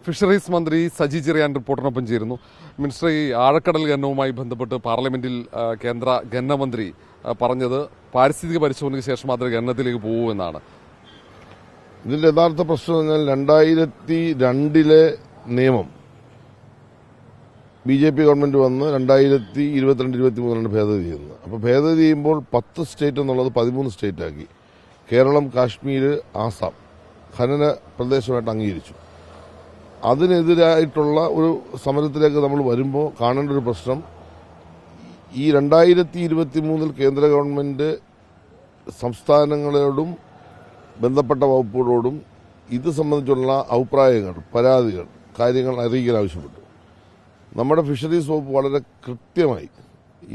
Fisheries മന്ത്രി സജി ചെറിയാൻ റിപ്പോർട്ടിനൊപ്പം ചേരുന്നു. Minister, ഈ ആഴക്കടൽ ഖനനവുമായി ബന്ധപ്പെട്ട് പാർലമെന്റിൽ കേന്ദ്ര ഖനനമന്ത്രി പറഞ്ഞത് പാരിസ്ഥിതിക പരിശോധനയ്ക്ക് ശേഷം മാത്രമേ ഖനനത്തിലേക്ക് പോകൂ എന്നാണ്. ഇതിന്റെ യഥാർത്ഥ പ്രശ്നം എന്നാൽ 2002 നിയമം BJP ഗവൺമെന്റ് വന്ന് 2022-23 ഭേദഗതി ചെയ്യുന്നത്. അപ്പോൾ ഭേദഗതി ചെയ്യുമ്പോൾ 10 സ്റ്റേറ്റ് എന്നുള്ളത് 13 സ്റ്റേറ്റ് ആക്കി. കേരളം, കാശ്മീർ, ആസാം ഖനന പ്രദേശമായിട്ട് അംഗീകരിച്ചു. അതിനെതിരായിട്ടുള്ള ഒരു സമരത്തിലേക്ക് നമ്മൾ വരുമ്പോൾ കാണേണ്ട ഒരു പ്രശ്നം, ഈ 2023 കേന്ദ്ര ഗവൺമെന്റ് സംസ്ഥാനങ്ങളോടും ബന്ധപ്പെട്ട വകുപ്പുകളോടും ഇത് സംബന്ധിച്ചുള്ള അഭിപ്രായങ്ങൾ, പരാതികൾ, കാര്യങ്ങൾ അറിയിക്കാൻ ആവശ്യപ്പെട്ടു. നമ്മുടെ ഫിഷറീസ് വകുപ്പ് വളരെ കൃത്യമായി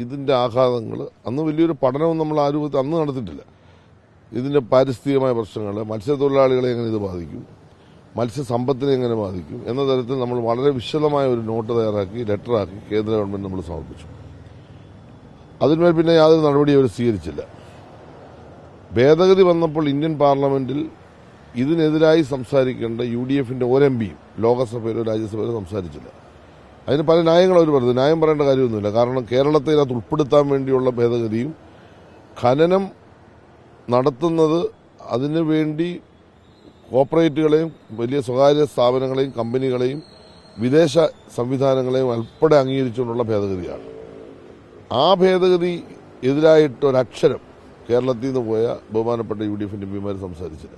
ഇതിന്റെ ആഘാതങ്ങൾ, അന്ന് വലിയൊരു പഠനവും നമ്മൾ ആരും അന്ന് നടത്തിയിട്ടില്ല. ഇതിന്റെ പാരിസ്ഥിതികമായ പ്രശ്നങ്ങൾ, മത്സ്യത്തൊഴിലാളികളെ എങ്ങനെ ഇത് ബാധിക്കും, മത്സ്യസമ്പത്തിനെ എങ്ങനെ ബാധിക്കും എന്ന തരത്തിൽ നമ്മൾ വളരെ വിശദമായ ഒരു നോട്ട് തയ്യാറാക്കി, ലെറ്ററാക്കി കേന്ദ്ര ഗവൺമെന്റ് നമ്മൾ സമർപ്പിച്ചു. അതിന്മേൽ പിന്നെ യാതൊരു നടപടിയും അവർ സ്വീകരിച്ചില്ല. ഭേദഗതി വന്നപ്പോൾ ഇന്ത്യൻ പാർലമെന്റിൽ ഇതിനെതിരായി സംസാരിക്കേണ്ട UDFന്റെ ഒരു MPയും ലോകസഭയിലോ രാജ്യസഭയിലോ സംസാരിച്ചില്ല. അതിന് പല ന്യായങ്ങൾ അവർ പറഞ്ഞു. ന്യായം പറയേണ്ട കാര്യമൊന്നുമില്ല. കാരണം കേരളത്തെ ഇതിനകത്ത് ഉൾപ്പെടുത്താൻ വേണ്ടിയുള്ള ഭേദഗതിയും ഖനനം നടത്തുന്നത് അതിനുവേണ്ടി കോർപ്പറേറ്റുകളെയും വലിയ സ്വകാര്യ സ്ഥാപനങ്ങളെയും കമ്പനികളെയും വിദേശ സംവിധാനങ്ങളെയും ഉൾപ്പെടെ അംഗീകരിച്ചുകൊണ്ടുള്ള ഭേദഗതിയാണ്. ആ ഭേദഗതി എതിരായിട്ട് ഒരക്ഷരം കേരളത്തിൽ നിന്ന് പോയ ബഹുമാനപ്പെട്ട UDFന്റെ MPമാർ സംസാരിച്ചില്ല.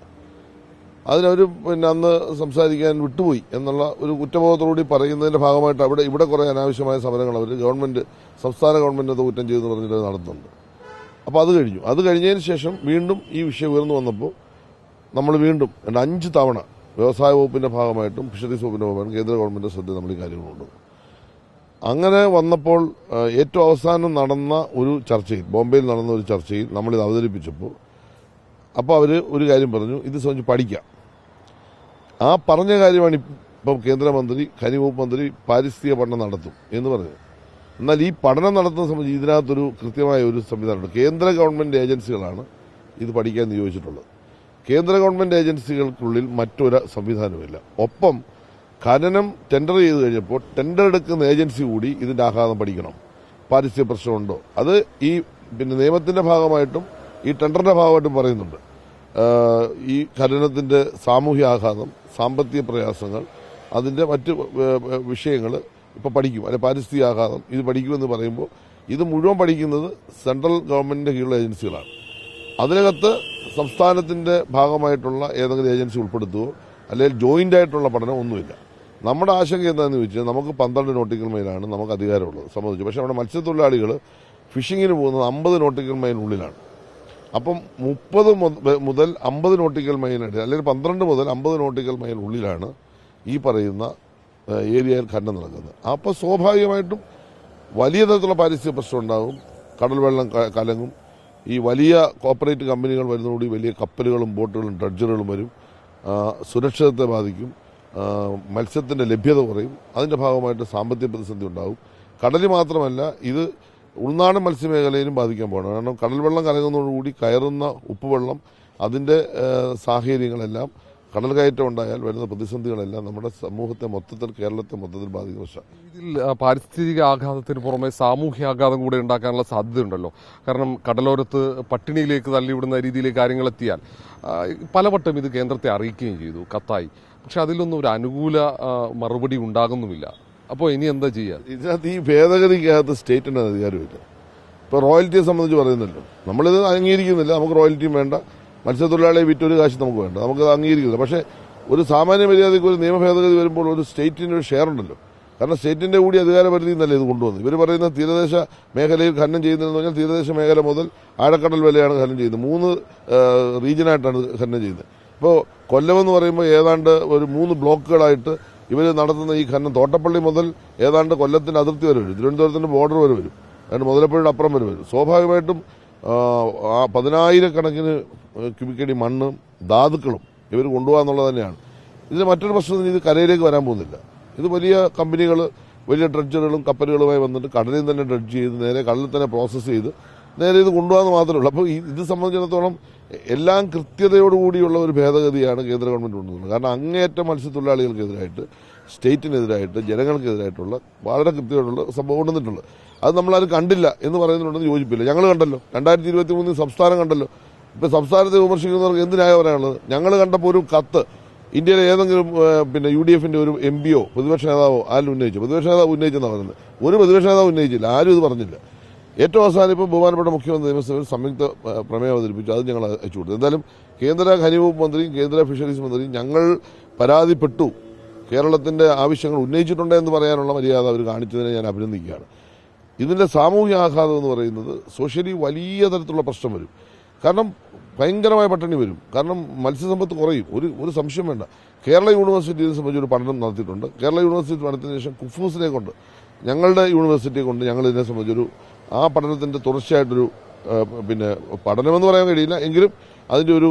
അതിനവർ പിന്നെ അന്ന് സംസാരിക്കാൻ വിട്ടുപോയി എന്നുള്ള ഒരു കുറ്റബോധത്തോടുകൂടി പറയുന്നതിന്റെ ഭാഗമായിട്ട് ഇവിടെ കുറെ അനാവശ്യമായ സമരങ്ങൾ അവർ സംസ്ഥാന ഗവൺമെന്റ് അത് കുറ്റം ചെയ്തെന്ന് പറഞ്ഞിട്ട് നടത്തുന്നുണ്ട്. അപ്പോൾ അത് കഴിഞ്ഞതിന് ശേഷം വീണ്ടും ഈ വിഷയം ഉയർന്നു വന്നപ്പോൾ നമ്മൾ വീണ്ടും 5 തവണ വ്യവസായ വകുപ്പിന്റെ ഭാഗമായിട്ടും ഫിഷറീസ് വകുപ്പിന്റെ ഭാഗമായിട്ടും കേന്ദ്ര ഗവൺമെന്റ് ശ്രദ്ധ നമ്മൾ ഈ കാര്യങ്ങൾ കൊണ്ടുവന്നു. അങ്ങനെ വന്നപ്പോൾ ഏറ്റവും അവസാനം നടന്ന ഒരു ചർച്ചയിൽ, ബോംബെയിൽ നടന്ന ഒരു ചർച്ചയിൽ നമ്മളിത് അവതരിപ്പിച്ചപ്പോൾ അപ്പോൾ അവർ ഒരു കാര്യം പറഞ്ഞു, ഇത് സംബന്ധിച്ച് പഠിക്കാം. ആ പറഞ്ഞ കാര്യമാണ് ഇപ്പം കേന്ദ്രമന്ത്രി, ഖനി വകുപ്പ് മന്ത്രി പാരിസ്ഥിതിക പഠനം നടത്തും എന്ന് പറഞ്ഞു. എന്നാൽ ഈ പഠനം നടത്തുന്ന സംബന്ധിച്ച് ഇതിനകത്തൊരു കൃത്യമായ ഒരു സംവിധാനമുണ്ട്. കേന്ദ്ര ഗവൺമെന്റ് ഏജൻസികളാണ് ഇത് പഠിക്കാൻ നിയോഗിച്ചിട്ടുള്ളത്. കേന്ദ്ര ഗവൺമെന്റ് ഏജൻസികൾക്കുള്ളിൽ മറ്റൊരു സംവിധാനവുമില്ല. ഒപ്പം ഖനനം ടെൻഡർ ചെയ്ത് കഴിഞ്ഞപ്പോൾ ടെൻഡർ എടുക്കുന്ന ഏജൻസി കൂടി ഇതിന്റെ ആഘാതം പഠിക്കണം. പാരിസ്ഥിതിക പ്രശ്നമുണ്ടോ അത് ഈ പിന്നെ നിയമത്തിന്റെ ഭാഗമായിട്ടും ഈ ടെൻഡറിന്റെ ഭാഗമായിട്ടും പറയുന്നുണ്ട്. ഈ ഖനനത്തിന്റെ സാമൂഹ്യ ആഘാതം, സാമ്പത്തിക പ്രയാസങ്ങൾ, അതിന്റെ മറ്റ് വിഷയങ്ങൾ ഇപ്പൊ പഠിക്കും. അല്ലെ പാരിസ്ഥിതിക ആഘാതം ഇത് പഠിക്കുമെന്ന് പറയുമ്പോൾ ഇത് മുഴുവൻ പഠിക്കുന്നത് സെൻട്രൽ ഗവൺമെന്റിന്റെ കീഴിലുള്ള ഏജൻസികളാണ്. അതിനകത്ത് സംസ്ഥാനത്തിന്റെ ഭാഗമായിട്ടുള്ള ഏതെങ്കിലും ഏജൻസി ഉൾപ്പെടുത്തുകയോ അല്ലെങ്കിൽ ജോയിന്റ് ആയിട്ടുള്ള പഠനം ഒന്നുമില്ല. നമ്മുടെ ആശങ്ക എന്താണെന്ന് ചോദിച്ചാൽ നമുക്ക് 12 നോട്ടിക്കൽ മൈലാണ് നമുക്ക് അധികാരമുള്ളത് സംബന്ധിച്ചു. പക്ഷെ നമ്മുടെ മത്സ്യത്തൊഴിലാളികൾ ഫിഷിങ്ങിന് പോകുന്നത് 50 നോട്ടിക്കൽ മൈലിനുള്ളിലാണ്. അപ്പം 30 മുതൽ 50 നോട്ടിക്കൽ മൈലിനിടെ, അല്ലെങ്കിൽ 12 മുതൽ 50 നോട്ടിക്കൽ മൈലിനുള്ളിലാണ് ഈ പറയുന്ന ഏരിയയിൽ ഖനനം നടക്കുന്നത്. അപ്പോൾ സ്വാഭാവികമായിട്ടും വലിയ തരത്തിലുള്ള പാരിസ്ഥിതിക പ്രശ്നം ഉണ്ടാകും. കടൽ വെള്ളം കലങ്ങും. ഈ വലിയ കോർപ്പറേറ്റ് കമ്പനികൾ വരുന്നതോടുകൂടി വലിയ കപ്പലുകളും ബോട്ടുകളും ഡ്രഡ്ജറുകളും വരും. സുരക്ഷിതത്തെ ബാധിക്കും. മത്സ്യത്തിന്റെ ലഭ്യത കുറയും. അതിന്റെ ഭാഗമായിട്ട് സാമ്പത്തിക പ്രതിസന്ധി ഉണ്ടാകും. കടലിൽ മാത്രമല്ല, ഇത് ഉൾനാടൻ മത്സ്യമേഖലയിലും ബാധിക്കാൻ പോകണം. കാരണം കടൽ വെള്ളം കലങ്ങുന്നതോടുകൂടി കയറുന്ന ഉപ്പുവെള്ളം, അതിന്റെ സാഹചര്യങ്ങളെല്ലാം, കടൽ കയറ്റം ഉണ്ടായാൽ വരുന്ന പ്രതിസന്ധികളെല്ലാം നമ്മുടെ സമൂഹത്തെ മൊത്തത്തിൽ, കേരളത്തെ മൊത്തത്തിൽ ബാധിക്കുന്ന പ്രശ്നം. ഇതിൽ പാരിസ്ഥിതിക ആഘാതത്തിന് പുറമെ സാമൂഹ്യ ആഘാതം കൂടെ ഉണ്ടാക്കാനുള്ള സാധ്യതയുണ്ടല്ലോ. കാരണം കടലോരത്ത് പട്ടിണിയിലേക്ക് തള്ളിവിടുന്ന രീതിയിലേക്ക് കാര്യങ്ങൾ എത്തിയാൽ പലവട്ടം ഇത് കേന്ദ്രത്തെ അറിയിക്കുകയും ചെയ്തു, കത്തായി. പക്ഷെ അതിലൊന്നും ഒരു അനുകൂല മറുപടി ഉണ്ടാകുന്നുമില്ല. അപ്പോൾ ഇനി എന്താ ചെയ്യുക? ഇതിനകത്ത് ഈ ഭേദഗതിക്കകത്ത് സ്റ്റേറ്റിന്റെ അധികാരമില്ല. ഇപ്പൊ റോയൽറ്റിയെ സംബന്ധിച്ച് പറയുന്നല്ലോ, നമ്മളിത് അംഗീകരിക്കുന്നില്ല. നമുക്ക് റോയൽറ്റിയും വേണ്ട, മത്സ്യത്തൊഴിലാളിയെ വിറ്റൊരു കാശ് നമുക്ക് വേണ്ട, നമുക്കത് അംഗീകരിക്കുന്നില്ല. പക്ഷേ ഒരു സാമാന്യ മര്യാദയ്ക്ക് ഒരു നിയമ ഭേദഗതി വരുമ്പോൾ ഒരു സ്റ്റേറ്റിന് ഒരു ഷെയർ ഉണ്ടല്ലോ. കാരണം സ്റ്റേറ്റിന്റെ കൂടി അധികാരപരിധി എന്നല്ലേ ഇത് കൊണ്ടുവന്നത്. ഇവർ പറയുന്ന തീരദേശ മേഖലയിൽ ഖനനം ചെയ്യുന്നതെന്ന് പറഞ്ഞാൽ തീരദേശ മേഖല മുതൽ ആഴക്കടൽ വരെയാണ് ഖനനം ചെയ്യുന്നത്. 3 റീജിയനായിട്ടാണ് ഖനനം ചെയ്യുന്നത്. ഇപ്പോൾ കൊല്ലമെന്ന് പറയുമ്പോൾ ഏതാണ്ട് ഒരു 3 ബ്ലോക്കുകളായിട്ട് ഇവർ നടത്തുന്ന ഈ ഖനനം തോട്ടപ്പള്ളി മുതൽ ഏതാണ്ട് കൊല്ലത്തിന്റെ അതിർത്തി വരെ വരും, തിരുവനന്തപുരത്തിന്റെ ബോർഡർ വരെ വരും, അതിന് മുതലപ്പുഴയുടെ അപ്പുറം വരെ വരും. സ്വാഭാവികമായിട്ടും 10,000-കണക്കിന് ക്യൂബിക്കടി മണ്ണും ധാതുക്കളും ഇവർ കൊണ്ടുപോകാന്നുള്ളത് തന്നെയാണ്. ഇതിന് മറ്റൊരു പ്രശ്നം, ഇത് കരയിലേക്ക് വരാൻ പോകുന്നില്ല. ഇത് വലിയ കമ്പനികൾ, വലിയ ഡ്രഡ്ജറുകളും കപ്പലുകളുമായി വന്നിട്ട് കടലിൽ തന്നെ ഡ്രഡ്ജ് ചെയ്ത് നേരെ കടലിൽ തന്നെ പ്രോസസ്സ് ചെയ്ത് നേരെ ഇത് കൊണ്ടുപോകാന്ന് മാത്രമേ ഉള്ളൂ. അപ്പോൾ ഇത് സംബന്ധിച്ചിടത്തോളം എല്ലാം കൃത്യതയോടുകൂടിയുള്ള ഒരു ഭേദഗതിയാണ് കേന്ദ്ര ഗവൺമെന്റ് കൊണ്ടുവന്നത്. കാരണം അങ്ങേയറ്റം മത്സ്യത്തൊഴിലാളികൾക്കെതിരായിട്ട് സ്റ്റേറ്റിനെതിരായിട്ട് ജനങ്ങൾക്കെതിരായിട്ടുള്ള വളരെ കൃത്യമായിട്ടുള്ള സംഭവം കൊണ്ടുവന്നിട്ടുള്ളത്. അത് നമ്മളാരും കണ്ടില്ല എന്ന് പറയുന്നുണ്ടെന്ന് യോജിപ്പില്ല. ഞങ്ങൾ കണ്ടല്ലോ, 2023 സംസ്ഥാനം കണ്ടല്ലോ. ഇപ്പം സംസ്ഥാനത്തെ വിമർശിക്കുന്നവർക്ക് എന്ത് ന്യായം പറയാനുള്ളത്? ഞങ്ങൾ കണ്ടപ്പോൾ ഒരു കത്ത് ഇന്ത്യയിലെ ഏതെങ്കിലും UDF-ന്റെ ഒരു MPയോ പ്രതിപക്ഷ നേതാവോ ആരും ഉന്നയിച്ചു? പ്രതിപക്ഷ നേതാവ് ഉന്നയിച്ചെന്നാണ് പറയുന്നത്. ഒരു പ്രതിപക്ഷ നേതാവ് ഉന്നയിച്ചില്ല, ആരും ഇത് പറഞ്ഞില്ല. ഏറ്റവും അവസാനം ഇപ്പോൾ ബഹുമാനപ്പെട്ട മുഖ്യമന്ത്രി നിയമസഭയിൽ സംയുക്ത പ്രമേയം അവതരിപ്പിച്ചു. അത് ഞങ്ങൾ അയച്ചു കൊടുത്തു. എന്തായാലും കേന്ദ്ര ഖനിവകുപ്പ് മന്ത്രിയും കേന്ദ്ര ഫിഷറീസ് മന്ത്രിയും ഞങ്ങൾ പരാതിപ്പെട്ടു, കേരളത്തിന്റെ ആവശ്യങ്ങൾ ഉന്നയിച്ചിട്ടുണ്ട് എന്ന് പറയാനുള്ള മര്യാദ അവർ കാണിച്ചതിനെ ഞാൻ അഭിനന്ദിക്കുകയാണ്. ഇതിന്റെ സാമൂഹ്യ ആഘാതം എന്ന് പറയുന്നത് സോഷ്യലി വലിയ തരത്തിലുള്ള പ്രശ്നം വരും. കാരണം ഭയങ്കരമായ പട്ടിണി വരും. കാരണം മത്സ്യസമ്പത്ത് കുറയും, ഒരു സംശയം വേണ്ട. കേരള യൂണിവേഴ്സിറ്റി ഇതിനെ സംബന്ധിച്ച് ഒരു പഠനം നടത്തിയിട്ടുണ്ട്. കേരള യൂണിവേഴ്സിറ്റി പഠനത്തിന് ശേഷം കുഫൂസിനെ കൊണ്ട്, ഞങ്ങളുടെ യൂണിവേഴ്സിറ്റിയെ കൊണ്ട് ഞങ്ങൾ ഇതിനെ സംബന്ധിച്ചൊരു ആ പഠനത്തിന്റെ തുടർച്ചയായിട്ടൊരു പഠനമെന്ന് പറയാൻ കഴിയില്ല എങ്കിലും അതിന്റെ ഒരു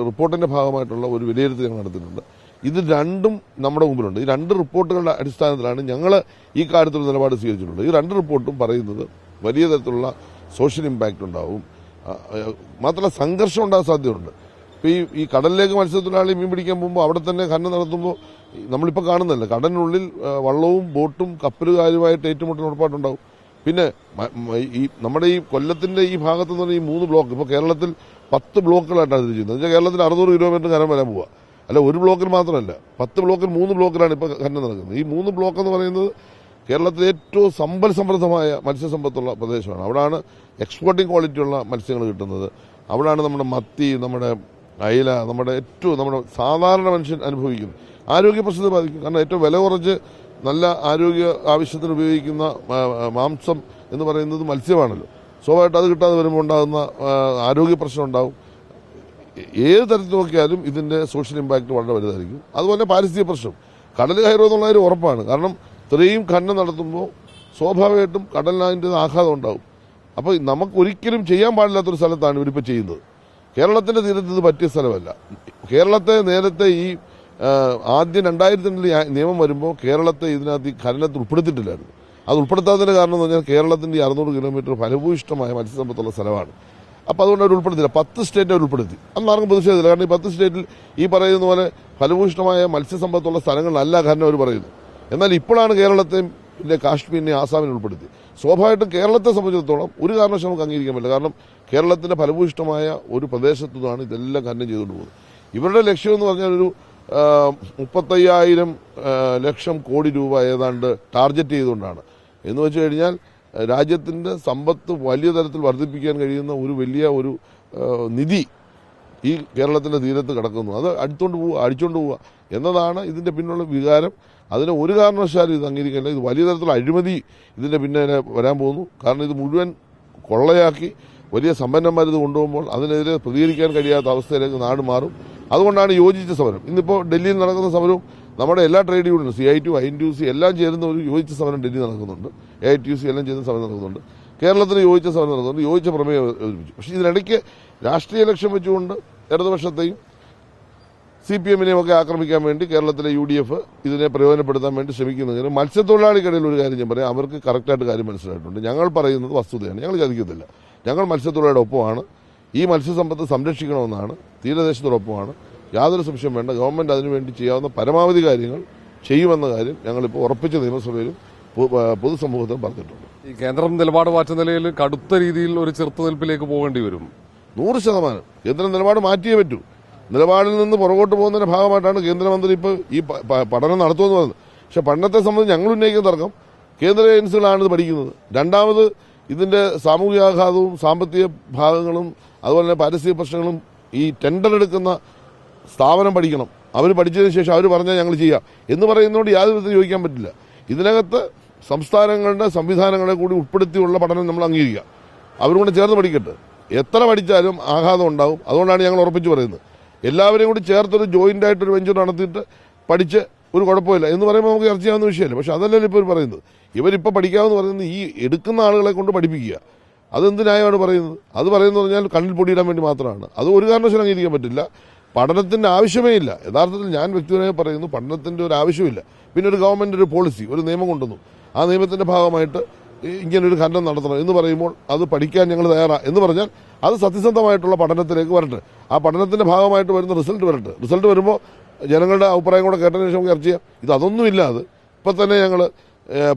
റിപ്പോർട്ടിന്റെ ഭാഗമായിട്ടുള്ള ഒരു വിലയിരുത്തൽ ഞങ്ങൾ നടത്തിയിട്ടുണ്ട്. ഇത് രണ്ടും നമ്മുടെ മുമ്പിലുണ്ട്. ഈ രണ്ട് റിപ്പോർട്ടുകളുടെ അടിസ്ഥാനത്തിലാണ് ഞങ്ങൾ ഈ കാര്യത്തിൽ നിലപാട് സ്വീകരിച്ചിട്ടുള്ളത്. ഈ രണ്ട് റിപ്പോർട്ടും പറയുന്നത് വലിയ തരത്തിലുള്ള സോഷ്യൽ ഇമ്പാക്റ്റ് ഉണ്ടാവും, മാത്രമല്ല സംഘർഷം ഉണ്ടാകാൻ സാധ്യതയുണ്ട്. ഇപ്പോൾ ഈ കടലിലേക്ക് മത്സ്യത്തൊഴിലാളി മീൻ പിടിക്കാൻ പോകുമ്പോൾ അവിടെ തന്നെ ഖനനം നടത്തുമ്പോൾ നമ്മളിപ്പോൾ കാണുന്നില്ല, കടലിനുള്ളിൽ വള്ളവും ബോട്ടും കപ്പലുകാരുമായിട്ട് ഏറ്റുമുട്ടൽ ഉറപ്പായിട്ടുണ്ടാവും. പിന്നെ നമ്മുടെ ഈ കൊല്ലത്തിന്റെ ഈ ഭാഗത്ത് നിന്ന് ഈ 3 ബ്ലോക്ക്, ഇപ്പോൾ കേരളത്തിൽ 10 ബ്ലോക്കുകളായിട്ടാണ് ഇത് ചെയ്യുന്നത്. കേരളത്തിൽ 600 കിലോമീറ്റർ ഖനനം വരാൻ പോവുക. അല്ല, ഒരു ബ്ലോക്കിൽ മാത്രമല്ല, 10 ബ്ലോക്കിൽ 3 ബ്ലോക്കിലാണ് ഇപ്പോൾ ഖനനം നടക്കുന്നത്. ഈ 3 ബ്ലോക്ക് എന്ന് പറയുന്നത് കേരളത്തിലെ ഏറ്റവും സമ്പൽ സമൃദ്ധമായ മത്സ്യസമ്പത്തുള്ള പ്രദേശമാണ്. അവിടെയാണ് എക്സ്പോർട്ടിംഗ് ക്വാളിറ്റിയുള്ള മത്സ്യങ്ങൾ കിട്ടുന്നത്. അവിടെയാണ് നമ്മുടെ മത്തി, നമ്മുടെ അയില, നമ്മുടെ സാധാരണ മനുഷ്യൻ അനുഭവിക്കുന്നത് ആരോഗ്യ പ്രശ്നത്തെ ബാധിക്കും. കാരണം ഏറ്റവും വില കുറച്ച് നല്ല ആരോഗ്യ ആവശ്യത്തിന് ഉപയോഗിക്കുന്ന മാംസം എന്ന് പറയുന്നത് മത്സ്യമാണല്ലോ. സ്വാഭാവികമായിട്ട് അത് കിട്ടാതെ വരുമ്പോൾ ഉണ്ടാകുന്ന ആരോഗ്യ പ്രശ്നം ഉണ്ടാവും. ഏത് തരത്തിൽ നോക്കിയാലും ഇതിന്റെ സോഷ്യൽ ഇമ്പാക്ട് വളരെ വലുതായിരിക്കും. അതുപോലെ പാരിസ്ഥിതിക പ്രശ്നം, കടൽ കയറുക എന്നുള്ളൊരു ഉറപ്പാണ്. കാരണം ഇത്രയും ഖനനം നടത്തുമ്പോൾ സ്വാഭാവികമായിട്ടും കടലിനതിൻ്റെ ആഘാതം ഉണ്ടാവും. അപ്പോൾ നമുക്ക് ഒരിക്കലും ചെയ്യാൻ പാടില്ലാത്തൊരു സ്ഥലത്താണ് ഇവരിപ്പോൾ ചെയ്യുന്നത്. കേരളത്തിന്റെ തീരത്ത് ഇത് പറ്റിയ സ്ഥലമല്ല. കേരളത്തെ നേരത്തെ ഈ ആദ്യം 2002 നിയമം വരുമ്പോൾ കേരളത്തെ ഇതിനകത്ത് ഈ ഖനനത്തിൽ ഉൾപ്പെടുത്തിയിട്ടില്ലായിരുന്നു. അത് ഉൾപ്പെടുത്താത്തതിന്റെ കാരണം എന്ന് പറഞ്ഞാൽ കേരളത്തിന്റെ 600 കിലോമീറ്റർ ഫലഭൂയിഷ്ടമായ മത്സ്യസമ്പത്തുള്ള സ്ഥലമാണ്. അപ്പോൾ അതുകൊണ്ട് അവർ ഉൾപ്പെടുത്തില്ല. 10 സ്റ്റേറ്റ് അവർ ഉൾപ്പെടുത്തി. അന്ന് ആർക്കും പ്രതിഷേധമില്ല. കാരണം ഈ 10 സ്റ്റേറ്റിൽ ഈ പറയുന്ന പോലെ ഫലഭൂയിഷ്ടമായ മത്സ്യസമ്പത്തുള്ള സ്ഥലങ്ങളിലല്ല ഖനനം അവർ പറയുന്നത്. എന്നാൽ ഇപ്പോഴാണ് കേരളത്തെയും കാശ്മീരിനെയും ആസാമിനെ ഉൾപ്പെടുത്തി. സ്വാഭാവികമായിട്ടും കേരളത്തെ സംബന്ധിച്ചിടത്തോളം ഒരു കാരണവശാലും നമുക്ക് അംഗീകരിക്കാൻ പറ്റില്ല. കാരണം കേരളത്തിന്റെ ഫലഭൂയിഷ്ടമായ ഒരു പ്രദേശത്തു നിന്നാണ് ഇതെല്ലാം ഖനനം ചെയ്തുകൊണ്ട് പോകുന്നത്. ഇവരുടെ ലക്ഷ്യം എന്ന് പറഞ്ഞാൽ ഒരു 35,000 ലക്ഷം കോടി രൂപ ഏതാണ്ട് ടാർഗറ്റ് ചെയ്തുകൊണ്ടാണ്. എന്ന് വെച്ച് കഴിഞ്ഞാൽ രാജ്യത്തിന്റെ സമ്പത്ത് വലിയ തരത്തിൽ വർദ്ധിപ്പിക്കാൻ കഴിയുന്ന ഒരു വലിയ ഒരു നിധി ഈ കേരളത്തിന്റെ തീരത്ത് കിടക്കുന്നു. അത് അടിച്ചുകൊണ്ട് പോവുക എന്നതാണ് ഇതിന്റെ പിന്നുള്ള വികാരം. അതിന് ഒരു കാരണവശാലും ഇത് അംഗീകരിക്കില്ല. ഇത് വലിയ തരത്തിലുള്ള അഴിമതി ഇതിന്റെ പിന്നാലെ വരാൻ പോകുന്നു. കാരണം ഇത് മുഴുവൻ കൊള്ളയാക്കി വലിയ സമ്പന്നന്മാർ ഇത് കൊണ്ടുപോകുമ്പോൾ അതിനെതിരെ പ്രതികരിക്കാൻ കഴിയാത്ത അവസ്ഥയിലേക്ക് നാട് മാറും. അതുകൊണ്ടാണ് യോജിച്ച സമരം. ഇന്നിപ്പോൾ ഡൽഹിയിൽ നടക്കുന്ന സമരവും നമ്മുടെ എല്ലാ ട്രേഡ് യൂണിയനും CITU, INTUC എല്ലാം ചേരുന്ന ഒരു യോജിച്ച സമരം ഡൽഹി നടക്കുന്നുണ്ട്. AITUC എല്ലാം ചേരുന്ന സമരം നടക്കുന്നുണ്ട്. കേരളത്തിന് യോജിച്ച സമരം നടക്കുന്നുണ്ട്. യോജിച്ച പ്രമേയം അവതരിപ്പിച്ചു. പക്ഷേ ഇതിനിടയ്ക്ക് രാഷ്ട്രീയ ലക്ഷ്യം വെച്ചുകൊണ്ട് ഇടതുപക്ഷത്തെയും CPM-നെയും ഒക്കെ ആക്രമിക്കാൻ വേണ്ടി കേരളത്തിലെ UDF ഇതിനെ പ്രയോജനപ്പെടുത്താൻ വേണ്ടി ശ്രമിക്കുന്നതിന് മത്സ്യത്തൊഴിലാളികളിൽ ഒരു കാര്യം ഞാൻ പറയാം, അവർക്ക് കറക്റ്റായിട്ട് കാര്യം മനസ്സിലായിട്ടുണ്ട്. ഞങ്ങൾ പറയുന്നത് വസ്തുതയാണ്, ഞങ്ങൾ ചതിക്കത്തില്ല. ഞങ്ങൾ മത്സ്യത്തൊഴിലാളിയുടെ ഒപ്പമാണ്. ഈ മത്സ്യസമ്പത്ത് സംരക്ഷിക്കണമെന്നാണ്, തീരദേശത്തോടൊപ്പമാണ്. യാതൊരു സംശയം വേണ്ട. ഗവൺമെന്റ് അതിനുവേണ്ടി ചെയ്യാവുന്ന പരമാവധി കാര്യങ്ങൾ ചെയ്യുമെന്ന കാര്യം ഞങ്ങളിപ്പോൾ ഉറപ്പിച്ച നിയമസഭയിലും പൊതുസമൂഹത്തിലും പറഞ്ഞിട്ടുണ്ട്. ഈ കേന്ദ്രം നിലപാട് മാറ്റുന്ന നിലയിൽ കടുത്ത രീതിയിൽ ഒരു ചെറുത്തുനിൽപ്പിലേക്ക് പോകേണ്ടി വരും. 100% കേന്ദ്രം നിലപാട് മാറ്റിയേ പറ്റൂ. നിലപാടിൽ നിന്ന് പുറകോട്ട് പോകുന്നതിന്റെ ഭാഗമായിട്ടാണ് കേന്ദ്രമന്ത്രി ഇപ്പോൾ ഈ പഠനം നടത്തുമെന്ന് പറഞ്ഞത്. പക്ഷെ പഠനത്തെ സംബന്ധിച്ച് ഞങ്ങൾ ഉന്നയിക്കുന്ന തർക്കം കേന്ദ്ര ഏജൻസികളാണ് ഇത് പഠിക്കുന്നത്. രണ്ടാമത് ഇതിന്റെ സാമൂഹികാഘാതവും സാമ്പത്തിക ഭാഗങ്ങളും അതുപോലെ തന്നെ പാരിസ്ഥിതിക പ്രശ്നങ്ങളും ഈ ടെൻഡർ എടുക്കുന്ന സ്ഥാപനം പഠിക്കണം. അവർ പഠിച്ചതിന് ശേഷം അവർ പറഞ്ഞാൽ ഞങ്ങൾ ചെയ്യാം എന്ന് പറയുന്നതുകൊണ്ട് യാതൊരു വിധത്തിൽ ചോദിക്കാൻ പറ്റില്ല. ഇതിനകത്ത് സംസ്ഥാനങ്ങളുടെ സംവിധാനങ്ങളെ കൂടി ഉൾപ്പെടുത്തിയുള്ള പഠനം നമ്മൾ അംഗീകരിക്കുക. അവരും കൂടെ ചേർന്ന് പഠിക്കട്ടെ. എത്ര പഠിച്ചാലും ആഘാതം ഉണ്ടാവും. അതുകൊണ്ടാണ് ഞങ്ങൾ ഉറപ്പിച്ച് പറയുന്നത്. എല്ലാവരെയും കൂടി ചേർത്തൊരു ജോയിന്റ് ആയിട്ടൊരു വെഞ്ചർ നടത്തിയിട്ട് പഠിച്ച് ഒരു കുഴപ്പമില്ല എന്ന് പറയുമ്പോൾ നമുക്ക് ചർച്ച ചെയ്യാവുന്ന വിഷയമല്ല. പക്ഷെ അതല്ലല്ലോ ഇപ്പോൾ പറയുന്നത്. ഇവരിപ്പോൾ പഠിക്കാമെന്ന് പറയുന്നത് ഈ എടുക്കുന്ന ആളുകളെ കൊണ്ട് പഠിപ്പിക്കുക. അതെന്ത് ന്യായമാണ് പറയുന്നത്? അത് പറയുന്നത് പറഞ്ഞാൽ കണ്ണിൽ പൊടിയിടാൻ വേണ്ടി മാത്രമാണ്. അത് ഒരു കാരണവശാലും അംഗീകരിക്കാൻ പറ്റില്ല. പഠനത്തിന്റെ ആവശ്യമേ ഇല്ല. യഥാർത്ഥത്തിൽ ഞാൻ വ്യക്തിപരമായി പറയുന്നു, പഠനത്തിന്റെ ഒരു ആവശ്യമില്ല. പിന്നെ ഒരു ഗവൺമെന്റ് ഒരു പോളിസി, ഒരു നിയമം കൊണ്ടുവന്നു. ആ നിയമത്തിന്റെ ഭാഗമായിട്ട് ഇങ്ങനൊരു ഖനനം നടത്തണം എന്ന് പറയുമ്പോൾ അത് പഠിക്കാൻ ഞങ്ങൾ തയ്യാറാണ് എന്ന് പറഞ്ഞാൽ അത് സത്യസന്ധമായിട്ടുള്ള പഠനത്തിലേക്ക് വരട്ടെ. ആ പഠനത്തിന്റെ ഭാഗമായിട്ട് വരുന്ന റിസൾട്ട് വരട്ടെ. റിസൾട്ട് വരുമ്പോൾ ജനങ്ങളുടെ അഭിപ്രായം കൂടെ കേട്ടതിന് ശേഷം നമുക്ക് ചർച്ച ചെയ്യാം. അതൊന്നുമില്ലാതെ ഇപ്പം തന്നെ ഞങ്ങൾ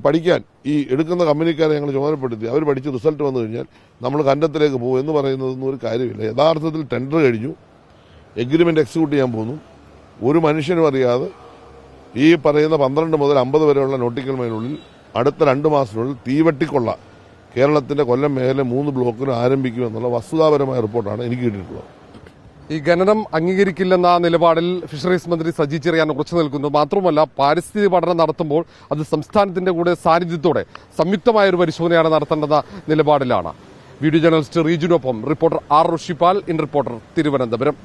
പഠിക്കാൻ ഈ എടുക്കുന്ന കമ്പനിക്കാരെ ഞങ്ങൾ ചുമതലപ്പെടുത്തി അവർ പഠിച്ച് റിസൾട്ട് വന്നു കഴിഞ്ഞാൽ നമ്മൾ കണ്ടത്തിലേക്ക് പോകും എന്ന് പറയുന്നതൊന്നും ഒരു കാര്യമില്ല. യഥാർത്ഥത്തിൽ ടെൻഡർ കഴിഞ്ഞു, എഗ്രിമെന്റ് എക്സിക്യൂട്ട് ചെയ്യാൻ പോകുന്നു. ഒരു മനുഷ്യനും അറിയാതെ ഈ പറയുന്ന 12 മുതൽ 50 വരെയുള്ള നോട്ടിക്കൽ മൈലിനുള്ളിൽ അടുത്ത 2 മാസത്തിനുള്ളിൽ തീവട്ടിക്കൊള്ള കേരളത്തിന്റെ കൊല്ലം മേഖല 3 ബ്ലോക്കിന് ആരംഭിക്കുമെന്നുള്ള വസ്തുതാപരമായ റിപ്പോർട്ടാണ് എനിക്ക് കിട്ടിയിട്ടുള്ളത്. ഈ ഖനനം അംഗീകരിക്കില്ലെന്ന നിലപാടിൽ ഫിഷറീസ് മന്ത്രി സജി ചെറിയാൻ ഉറച്ചു നിൽക്കുന്നു. മാത്രമല്ല, പാരിസ്ഥിതിക പഠനം നടത്തുമ്പോൾ അത് സംസ്ഥാനത്തിന്റെ കൂടെ സാന്നിധ്യത്തോടെ സംയുക്തമായ ഒരു പരിശോധനയാണ് നടത്തേണ്ടെന്ന നിലപാടിലാണ്. വീഡിയോ ജേർണലിസ്റ്റ് റീജിനൊപ്പം reporter R Rishipal, in reporter, Thiruvananthapuram.